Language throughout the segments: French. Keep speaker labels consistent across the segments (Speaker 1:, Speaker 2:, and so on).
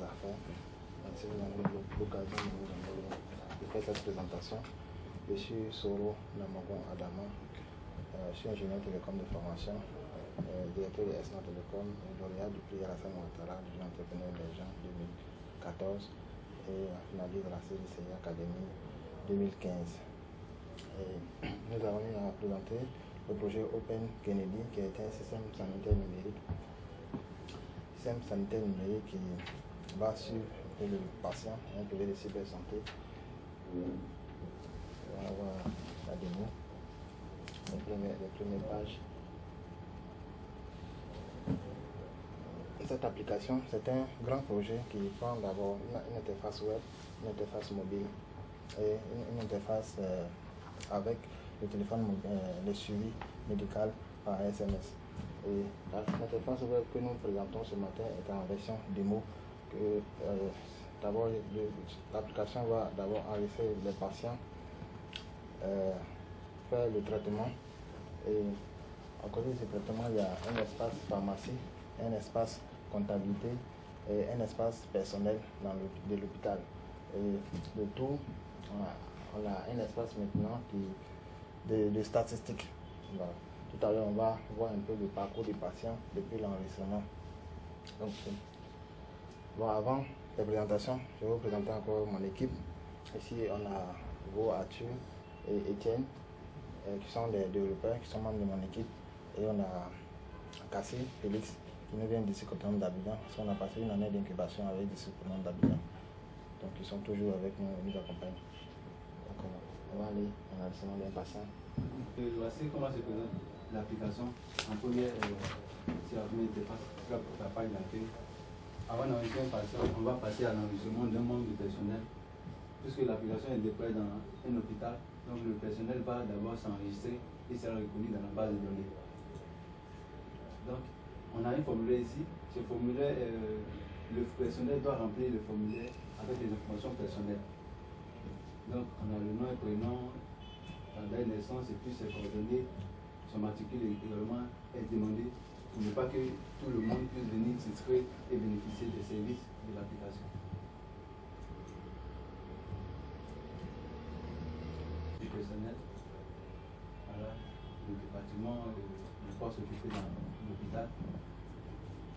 Speaker 1: des affaires. Si vous avez l'occasion de faire cette présentation, je suis Soro Namagon Adama, je suis ingénieur télécom de formation, directeur de ESNA Télécom et lauréat du prix Alassane Ouattara du jeune entrepreneur émergent 2014 et finaliste de la série CIA Academy 2015. Nous avons eu à présenter le projet Open Kennedy qui est un système sanitaire numérique. Système sanitaire numérique qui va sur le patient, un projet de cybersanté. On va voir la démo, les premières pages. Cette application, c'est un grand projet qui prend d'abord une interface web, une interface mobile et une interface avec le téléphone mobile, le suivi médical par SMS. Et l'interface web que nous présentons ce matin est en version démo. D'abord, l'application va d'abord enregistrer les patients, faire le traitement. Et à côté de ce traitement, il y a un espace pharmacie, un espace comptabilité et un espace personnel de l'hôpital. Et le tout, on a un espace maintenant de statistiques. Voilà. Tout à l'heure, on va voir un peu le parcours des patients depuis l'enregistrement. Donc, bon, avant la présentation, je vais vous présenter encore mon équipe. Ici, on a Go, Arthur et Étienne, qui sont des développeurs, qui sont membres de mon équipe. Et on a Cassie, Félix, qui nous vient d'ici Cotonou d'Abidjan. On a passé une année d'incubation avec d'ici Cotonou d'Abidjan. Donc, ils sont toujours avec nous, ils nous accompagnent. Donc, on va aller en enregistrement d'un patient.
Speaker 2: Voici comment se présente l'application. En première, c'est la première interface, la page d'accueil. Avant d'enregistrer un patient, on va passer à l'enregistrement d'un membre du personnel. Puisque l'application est déployée dans un hôpital, donc le personnel va d'abord s'enregistrer et sera reconnu dans la base de données. Donc, on a un formulaire ici. Ce formulaire, le personnel doit remplir le formulaire avec les informations personnelles. Donc, on a le nom et prénom, la date de naissance et puis ses coordonnées. Son matricule également est demandé pour ne pas que tout le monde puisse venir s'inscrire et bénéficier des services de l'application. Du personnel, voilà, le département, le poste occupé dans l'hôpital.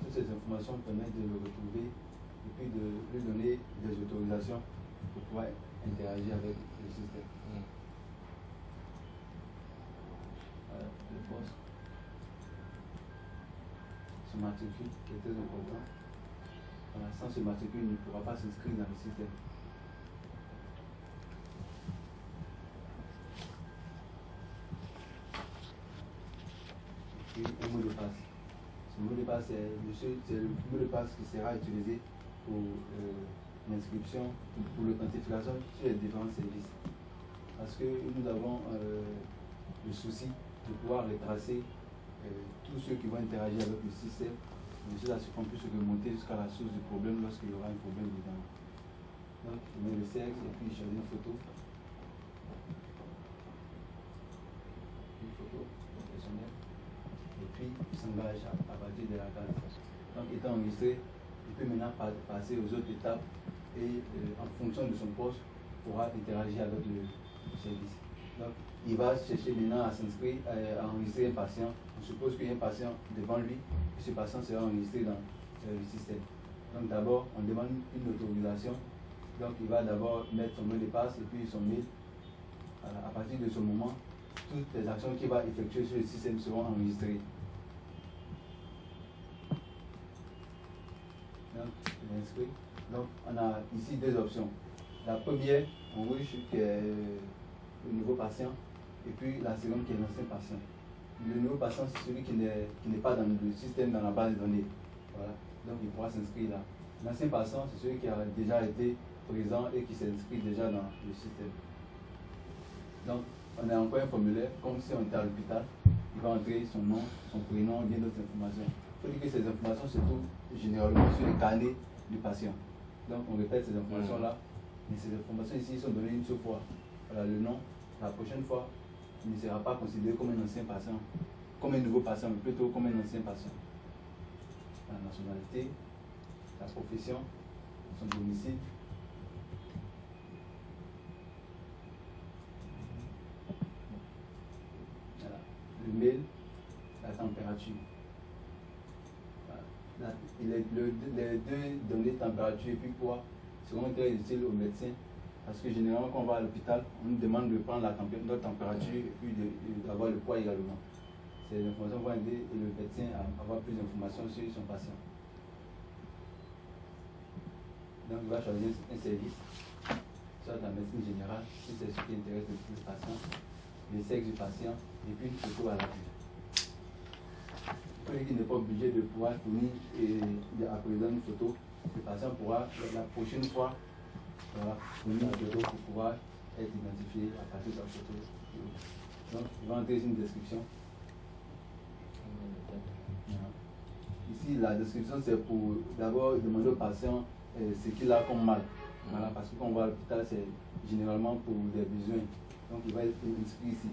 Speaker 2: Toutes ces informations permettent de le retrouver et puis de lui donner des autorisations pour pouvoir interagir avec le système. Voilà, le poste. Son matricule qui est très important. Voilà, sans ce matricule, il ne pourra pas s'inscrire dans le système. Et puis un mot de passe. Ce mot de passe, c'est le mot de passe qui sera utilisé pour l'inscription, pour l'authentification sur les différents services. Parce que nous avons le souci de pouvoir retracer tous ceux qui vont interagir avec le système, de cela ce qu'on puisse remonter jusqu'à la source du problème lorsqu'il y aura un problème dedans. Donc, je mets le sexe et puis je choisis une photo. Une photo professionnelle. Et puis, il s'engage à partir de la case. Donc, étant enregistré, il peut maintenant passer aux autres étapes et en fonction de son poste, pourra interagir avec le service. Donc, il va chercher maintenant à s'inscrire, à enregistrer un patient. On suppose qu'il y a un patient devant lui, et ce patient sera enregistré dans le système. Donc, d'abord, on demande une autorisation. Donc, il va d'abord mettre son mot de passe et puis son mail. À partir de ce moment, toutes les actions qu'il va effectuer sur le système seront enregistrées. Donc, il inscrit. Donc, on a ici deux options. La première, en rouge, qui est le nouveau patient, et puis la seconde qui est l'ancien patient. Le nouveau patient, c'est celui qui n'est pas dans le système, dans la base de données. Voilà. Donc, il pourra s'inscrire là. L'ancien patient, c'est celui qui a déjà été présent et qui s'inscrit déjà dans le système. Donc, on a encore un formulaire, comme si on était à l'hôpital. Il va entrer son nom, son prénom, bien d'autres informations. Il faut dire que ces informations se trouvent généralement sur le carnet du patient. Donc, on répète ces informations-là. Mais ces informations ici sont données une seule fois. Voilà le nom. La prochaine fois, il ne sera pas considéré comme un ancien patient, comme un nouveau patient, mais plutôt comme un ancien patient. La nationalité, la profession, son domicile. Voilà. Le mail, la température. Voilà. Les deux données température et puis poids seront très utiles aux médecins parce que généralement quand on va à l'hôpital, on nous demande de prendre notre température et puis d'avoir le poids également. Ces informations vont aider le médecin à avoir plus d'informations sur son patient. Donc il va choisir un service, soit la médecine générale, si c'est ce qui intéresse le plus le patient, le sexe du patient et puis une photo à l'appui. Celui qui n'est pas obligé de pouvoir fournir à présent une photo, le patient pourra la prochaine fois fournir une photo pour pouvoir être identifié à partir de la photo. Donc il va entrer une description. Ici la description c'est pour d'abord demander au patient ce qu'il a comme mal. Voilà, parce que quand on va à l'hôpital c'est généralement pour des besoins. Donc il va être inscrit ici.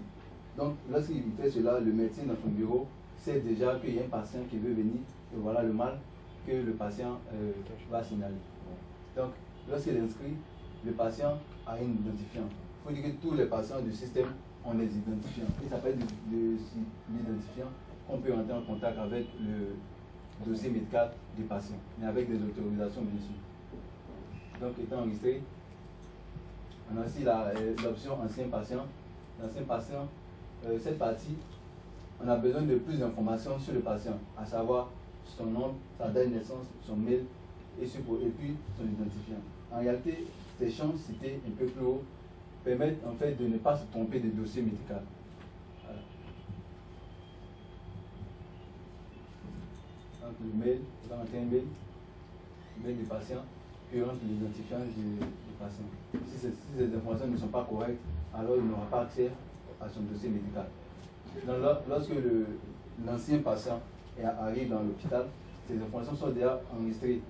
Speaker 2: Donc lorsqu'il fait cela, le médecin dans son bureau sait déjà qu'il y a un patient qui veut venir et voilà le mal que le patient va signaler. Donc lorsqu'il inscrit, le patient a un identifiant. Il faut dire que tous les patients du système ont des identifiants. Et ça s'appelle l'identifiant qu'on peut entrer en contact avec le dossier médical du patient, mais avec des autorisations bien sûr. Donc étant enregistré, on a aussi l'option ancien patient. L'ancien patient, cette partie, on a besoin de plus d'informations sur le patient, à savoir son nom, sa date de naissance, son mail et puis son identifiant. En réalité, ces champs cités un peu plus haut permettent en fait de ne pas se tromper de dossier médical. Voilà. Donc le mail, on va entrer un mail, le mail du patient, puis on rentre l'identifiant du patient. Si ces informations ne sont pas correctes, alors il n'aura pas accès à son dossier médical. Donc, lorsque l'ancien patient arrive dans l'hôpital, ces informations sont déjà enregistrées.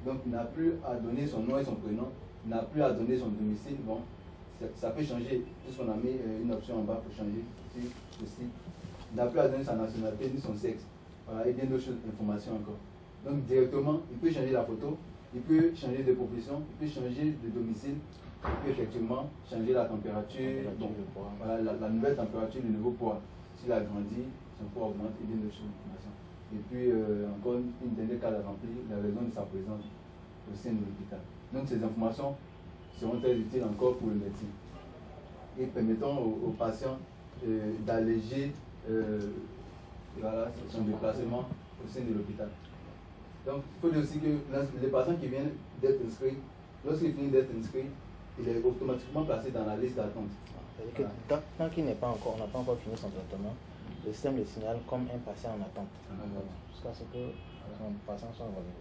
Speaker 2: Donc il n'a plus à donner son nom et son prénom, il n'a plus à donner son domicile. Bon, ça peut changer, puisqu'on a mis une option en bas pour changer aussi. Il n'a plus à donner sa nationalité ni son sexe. Voilà, et bien d'autres informations encore. Donc directement, il peut changer la photo, il peut changer de profession, il peut changer de domicile, il peut effectivement changer la température, donc, voilà, la nouvelle température, le nouveau poids. S'il a grandi, son poids augmente et bien d'autres informations. Et puis encore une dernière case à remplir, la raison de sa présence au sein de l'hôpital. Donc ces informations seront très utiles encore pour le médecin et permettant aux patients d'alléger voilà, son déplacement au sein de l'hôpital. Donc il faut dire aussi que les patients qui viennent d'être inscrits, lorsqu'ils finissent d'être inscrits, il est automatiquement placé dans la liste d'attente.
Speaker 1: C'est-à-dire que tant qu'il n'a pas encore fini son traitement, le système le signale comme un patient en attente. Jusqu'à ce que son patient soit revenu.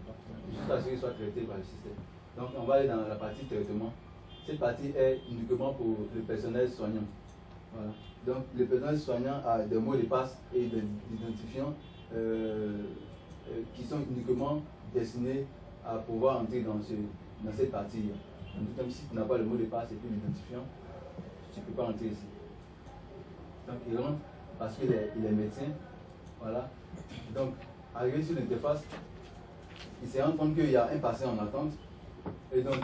Speaker 2: Jusqu'à ce qu'il soit traité par le système. Donc on va aller dans la partie traitement. Cette partie est uniquement pour le personnel soignant. Voilà. Donc le personnel soignant a des mots de passe et des identifiants qui sont uniquement destinés à pouvoir entrer dans cette partie. Même si tu n'as pas le mot de passe et puis l'identifiant, tu ne peux pas entrer ici. Donc il rentre parce qu'il est médecin. Voilà. Donc, arrivé sur l'interface, il se rend compte qu'il y a un patient en attente. Et donc,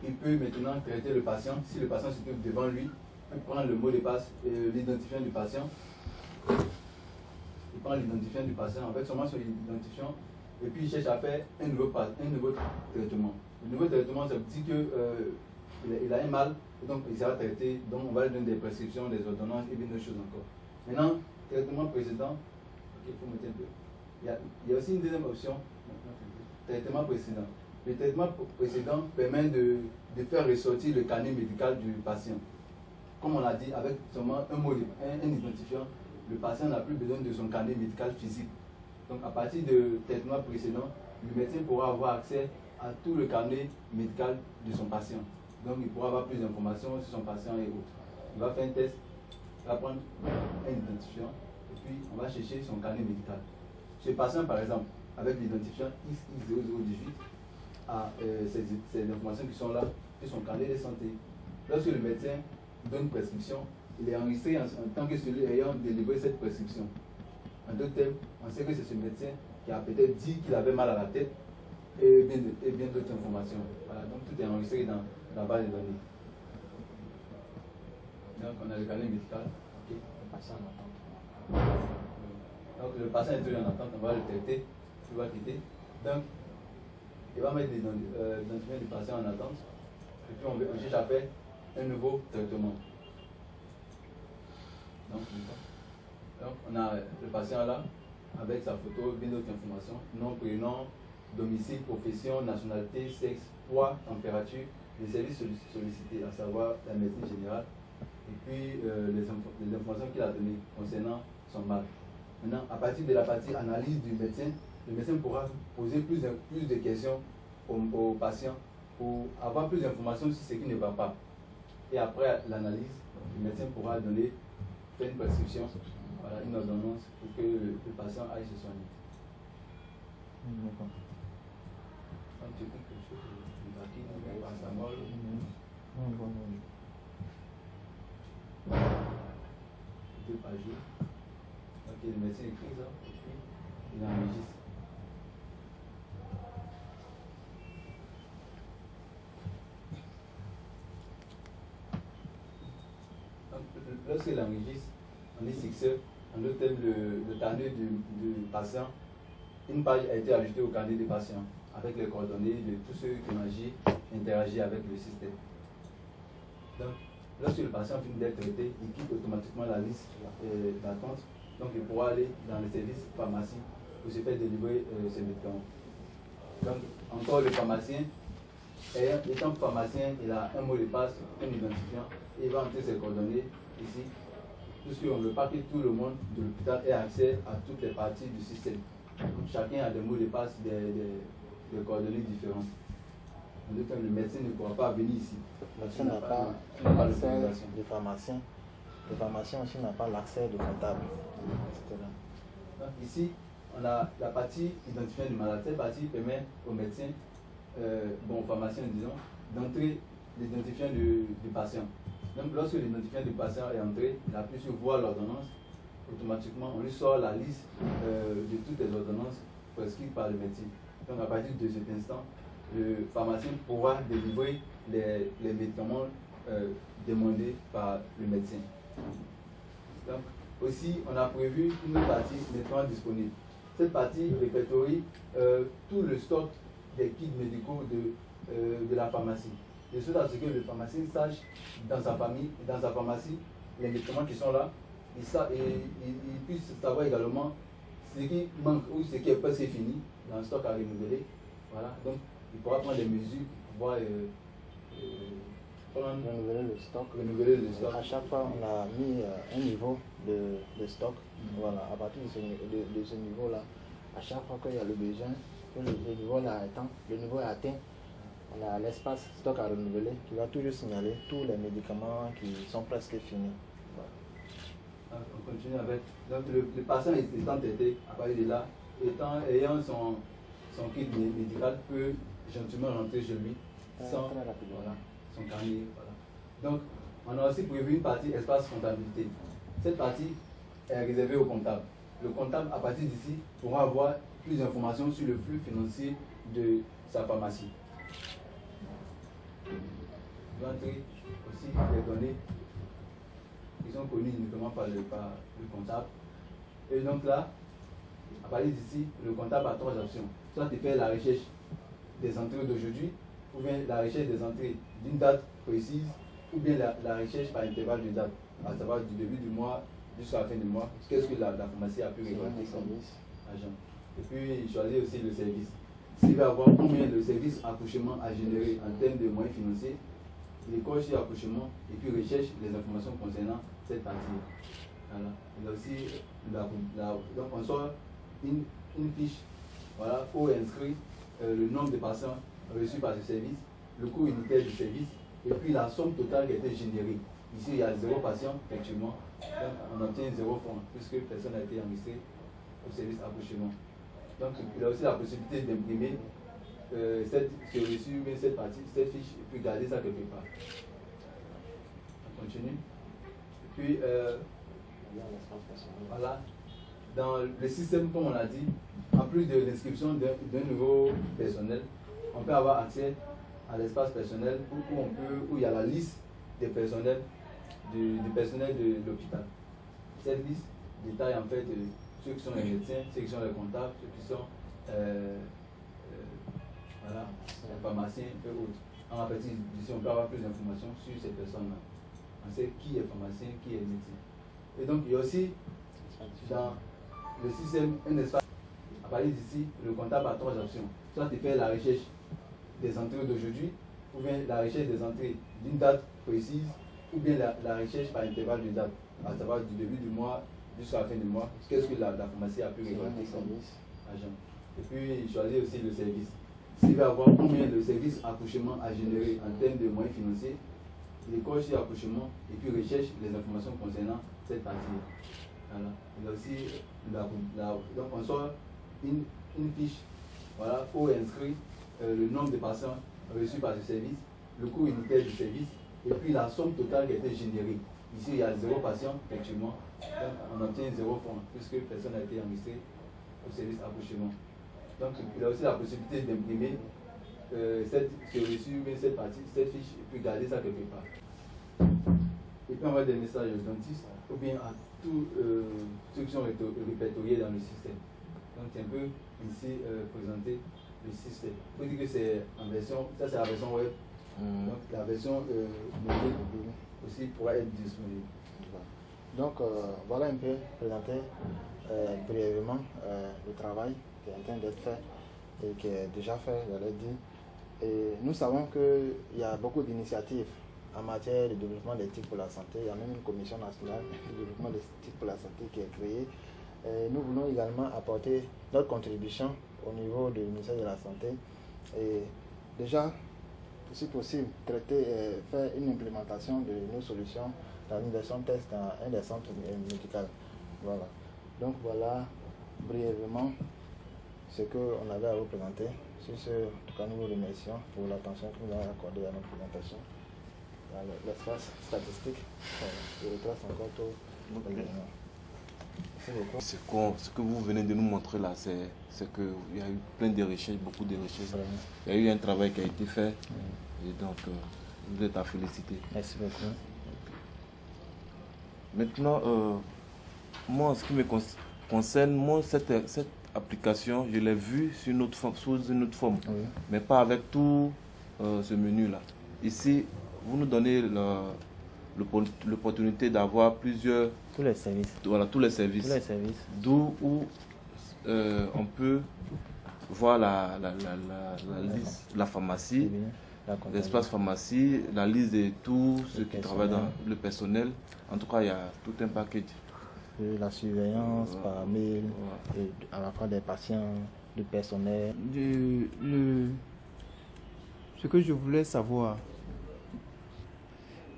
Speaker 2: il peut maintenant traiter le patient. Si le patient se trouve devant lui, il peut prendre le mot de passe et l'identifiant du patient. Il prend l'identifiant du patient avec seulement son identifiant. Et puis, il cherche à faire un nouveau traitement. Le nouveau traitement, ça veut dire qu'il a un mal, et donc il sera traité. Donc, on va lui donner des prescriptions, des ordonnances et bien d'autres choses encore. Maintenant, traitement précédent, il faut mettre un peu. Il y a aussi une deuxième option, traitement précédent. Le traitement précédent permet de faire ressortir le carnet médical du patient. Comme on l'a dit, avec seulement un identifiant, le patient n'a plus besoin de son carnet médical physique. Donc à partir du traitement précédent, le médecin pourra avoir accès à tout le carnet médical de son patient. Donc il pourra avoir plus d'informations sur son patient et autres. Il va faire un test, il va prendre un identifiant et puis on va chercher son carnet médical. Ce patient par exemple, avec l'identifiant XX0018, a ces informations qui sont là sur son carnet de santé. Lorsque le médecin donne une prescription, il est enregistré en tant que celui ayant délivré cette prescription. En d'autres termes, on sait que c'est ce médecin qui a peut-être dit qu'il avait mal à la tête et bien d'autres informations. Voilà, donc tout est enregistré dans la base de données. Donc on a le carnet médical. Okay.
Speaker 1: Le patient en attente.
Speaker 2: Donc le patient est toujours en attente, on va le traiter, il va quitter. Donc il va mettre l'identifiant du patient en attente. Et puis on cherche à faire un nouveau traitement. Donc on a le patient là, avec sa photo, bien d'autres informations, nom, prénom, domicile, profession, nationalité, sexe, poids, température, les services sollicités, à savoir la médecine générale, et puis les informations qu'il a données concernant son mal. Maintenant, à partir de la partie analyse du médecin, le médecin pourra poser plus de questions au patient pour avoir plus d'informations sur ce qui ne va pas. Et après l'analyse, le médecin pourra faire une prescription, voilà, une ordonnance pour que le patient aille se soigner.
Speaker 1: D'accord.
Speaker 2: Quand tu dis quelque chose, tu vas à sa mort. Deux pages. Ok, le médecin écrit ça, et puis il enregistre. Lorsqu'il enregistre, on est fixé, on note le carnet du patient. Une page a été ajoutée au carnet du patient avec les coordonnées de tous ceux qui ont interagi avec le système. Donc, lorsque le patient finit d'être traité, il quitte automatiquement la liste d'attente. Donc, il pourra aller dans le service pharmacie pour se faire délivrer ses médicaments. Donc, encore le pharmacien, étant pharmacien, il a un mot de passe, un identifiant, et il va entrer ses coordonnées ici, puisqu'on ne veut pas que tout le monde de l'hôpital ait accès à toutes les parties du système. Donc, chacun a des mots de passe, des coordonnées différentes. Donc, le médecin ne pourra pas venir ici.
Speaker 1: Le médecin n'a pas l'accès du pharmacien. Le pharmacien aussi n'a pas l'accès du comptable, etc.
Speaker 2: Donc, ici, on a la partie identifiant du malade. Cette partie permet au médecin, au pharmacien, disons, d'entrer l'identifiant du patient. Donc, lorsque l'identifiant du patient est entré, il appuie sur voir l'ordonnance. Automatiquement, on lui sort la liste de toutes les ordonnances prescrites par le médecin. Donc, à partir de cet instant, le pharmacien pourra délivrer les médicaments demandés par le médecin. Donc, aussi, on a prévu une partie médicaments disponibles. Cette partie répertorie tout le stock des kits médicaux de la pharmacie. De sorte à ce que le pharmacien sache dans sa famille, dans sa pharmacie, les médicaments qui sont là, il puisse savoir également ce qui manque ou ce qui est presque fini dans le stock à renouveler. Voilà. Donc, il pourra prendre des mesures pour pouvoir renouveler le stock.
Speaker 1: À chaque fois, on a mis un niveau de stock. Voilà. À partir de ce niveau-là, à chaque fois qu'il y a le besoin, que le niveau est atteint, on a l'espace stock à renouveler qui va toujours signaler tous les médicaments qui sont presque finis. Voilà.
Speaker 2: On continue avec. Donc, le patient étant traité, à partir de là, ayant son kit médical, peut gentiment rentrer chez lui sans son carnet. Voilà. Donc, on a aussi prévu une partie espace comptabilité. Cette partie est réservée au comptable. Le comptable, à partir d'ici, pourra avoir plus d'informations sur le flux financier de sa pharmacie. Il doit entrer aussi les données qui sont connues uniquement par le comptable. Et donc là, à partir d'ici, le comptable a trois options. Soit il fait la recherche des entrées d'aujourd'hui, ou bien la recherche des entrées d'une date précise, ou bien la recherche par intervalle de date, à savoir du début du mois jusqu'à la fin du mois, qu'est-ce que la pharmacie a pu récolter comme agent. Et puis il choisit aussi le service. S'il veut avoir combien de services accouchement à générer en termes de moyens financiers, il coche sur accouchement et puis recherche les informations concernant cette partie. Voilà. Il a aussi donc on sort une fiche, voilà, où est inscrit le nombre de patients reçus par ce service, le coût unitaire du service, et puis la somme totale qui a été générée. Ici, il y a 0 patient, effectivement. Donc, on obtient 0 francs, puisque personne n'a été enregistré au service accouchement. Donc, il a aussi la possibilité d'imprimer ce reçu, mais cette fiche, et puis garder ça quelque part. On continue. Et puis, voilà. dans le système, comme on l'a dit, en plus de l'inscription d'un nouveau personnel, on peut avoir accès à l'espace personnel où il y a la liste des personnels du personnel de l'hôpital. Cette liste détaille en fait ceux qui sont les médecins, ceux qui sont les comptables, ceux qui sont voilà, les pharmaciens et autres. En partie d'ici, on peut avoir plus d'informations sur ces personnes-là. On sait qui est pharmacien, qui est médecin. Et donc, il y a aussi dans le système un espace. À partir d'ici, le comptable a trois options. Soit il fait la recherche des entrées d'aujourd'hui, ou bien la recherche des entrées d'une date précise, ou bien la recherche par intervalle de date, à savoir du début du mois jusqu'à la fin du mois, qu'est-ce que la pharmacie a pu récolter comme agent. Et puis, il choisit aussi le service. S'il veut avoir combien le service accouchement a généré en termes de moyens financiers, il coche sur accouchement et puis recherche les informations concernant cette partie. Voilà. Il y a aussi donc on sort une fiche, voilà, où est inscrit le nombre de patients reçus par ce service, le coût unitaire du service et puis la somme totale qui a été générée. Ici, il y a 0 patient, effectivement. Donc, on obtient 0 francs puisque personne n'a été enregistré au service accouchement. Donc, il y a aussi la possibilité d'imprimer ce reçu, cette fiche, et puis garder ça quelque part. Et puis envoyer des messages aux dentistes ou bien à tous ceux qui sont répertoriés dans le système. Donc, c'est un peu ici présenter le système. Il faut dire que c'est en version, ça c'est la version web. Donc, la version mobile aussi pourra être disponible.
Speaker 1: Donc, voilà un peu présenter brièvement le travail qui est en train d'être fait et qui est déjà fait, j'allais dire. Et nous savons qu'il y a beaucoup d'initiatives en matière de développement d'éthique pour la santé. Il y a même une commission nationale de développement d'éthique pour la santé qui est créée. Et nous voulons également apporter notre contribution au niveau du ministère de la Santé. Et déjà, si possible, faire une implémentation de nos solutions dans une version test dans un des centres médicaux. Voilà. Donc voilà brièvement ce qu'on avait à vous présenter. Sur ce, en tout cas, nous vous remercions pour l'attention que vous avez accordée à notre présentation. L'espace statistique, je retrace encore tout.
Speaker 3: Ce que vous venez de nous montrer là, c'est qu'il y a eu plein de recherches, beaucoup de recherches.
Speaker 1: Vraiment.
Speaker 3: Il y a eu un travail qui a été fait. Et donc, vous êtes à féliciter.
Speaker 1: Merci beaucoup.
Speaker 3: Maintenant, moi, en ce qui me concerne, moi, cette application, je l'ai vue sous une autre forme,
Speaker 1: Oui.
Speaker 3: mais pas avec tout ce menu-là. Ici, vous nous donnez l'opportunité d'avoir plusieurs...
Speaker 1: Tous les services.
Speaker 3: Voilà, tous les services.
Speaker 1: Tous les services.
Speaker 3: D'où on peut voir la liste, la pharmacie, l'espace pharmacie, la liste de tous ceux qui travaillent dans le personnel. En tout cas, il y a tout un package.
Speaker 1: La surveillance par mail, et à la fois des patients, du personnel.
Speaker 4: Ce que je voulais savoir,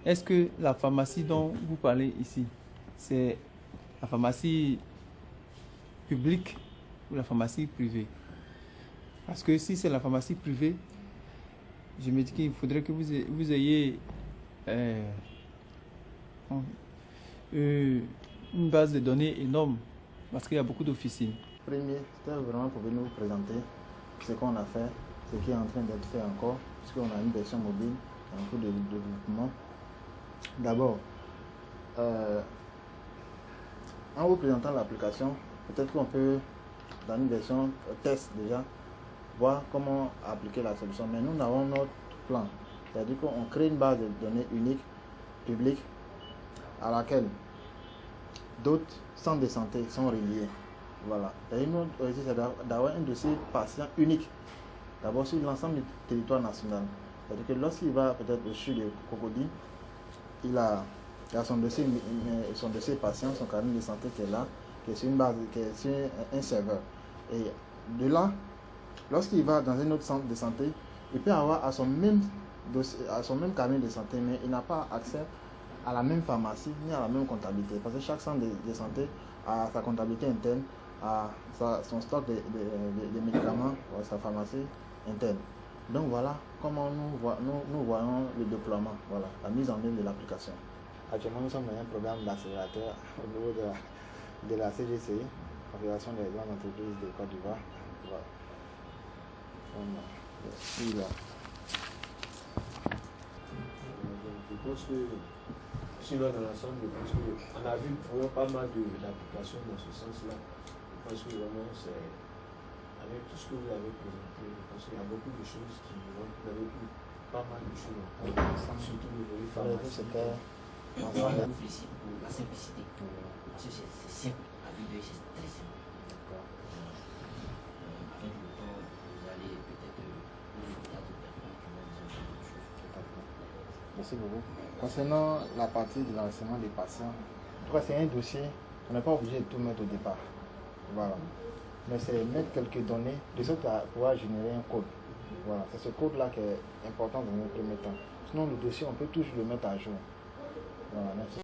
Speaker 4: est-ce que la pharmacie dont vous parlez ici, c'est la pharmacie publique ou la pharmacie privée? Parce que si c'est la pharmacie privée, je me dis qu'il faudrait que vous ayez une base de données énorme, parce qu'il y a beaucoup d'officines.
Speaker 1: Premier, c'était vraiment pour nous présenter ce qu'on a fait, ce qui est en train d'être fait encore, puisqu'on a une version mobile, un cours de développement. D'abord, en vous présentant l'application, peut-être qu'on peut, dans une version test déjà, voir comment appliquer la solution. Mais nous avons notre plan. C'est-à-dire qu'on crée une base de données unique, publique, à laquelle d'autres centres de santé sont reliés. Voilà. Et nous, c'est d'avoir un dossier patient unique, d'abord sur l'ensemble du territoire national. C'est-à-dire que lorsqu'il va peut-être au CHU de Cocody, il a son dossier patient, son carnet de santé qui est là, qui est sur une base, qui est sur un serveur. Et de là, lorsqu'il va dans un autre centre de santé, il peut avoir à son même dossier, à son même carnet de santé, mais il n'a pas accès à la même pharmacie ni à la même comptabilité. Parce que chaque centre de santé a sa comptabilité interne, a son stock de médicaments, sa pharmacie interne. Donc voilà comment nous voyons le déploiement, voilà, la mise en œuvre de l'application. Actuellement, nous sommes dans un programme d'accélérateur au niveau de la CGCI. Confédération des grandes entreprises de Côte d'Ivoire. Voilà. Celui-là.
Speaker 5: Je pense que, sinon dans l'ensemble, je pense qu'on a vu vraiment pas mal d'applications dans ce sens-là. Je pense que vraiment, c'est avec tout ce que vous avez présenté, je pense qu'il y a beaucoup de choses qui vont, vous avez pu pas mal de choses en compte, surtout le volet pharmacie.
Speaker 6: La simplicité. Parce que c'est simple. La vie de c'est très simple. Avec le temps, vous allez peut-être profiter à d'autres personnes qui vont vous enseigner d'autres choses.
Speaker 1: Merci beaucoup. Concernant la partie de l'enseignement des patients, en tout cas, c'est un dossier, on n'est pas obligé de tout mettre au départ. Voilà. Mais c'est mettre quelques données de sorte à pouvoir générer un code. Voilà. C'est ce code-là qui est important dans un premier temps. Sinon, le dossier, on peut toujours le mettre à jour. Voilà. Merci.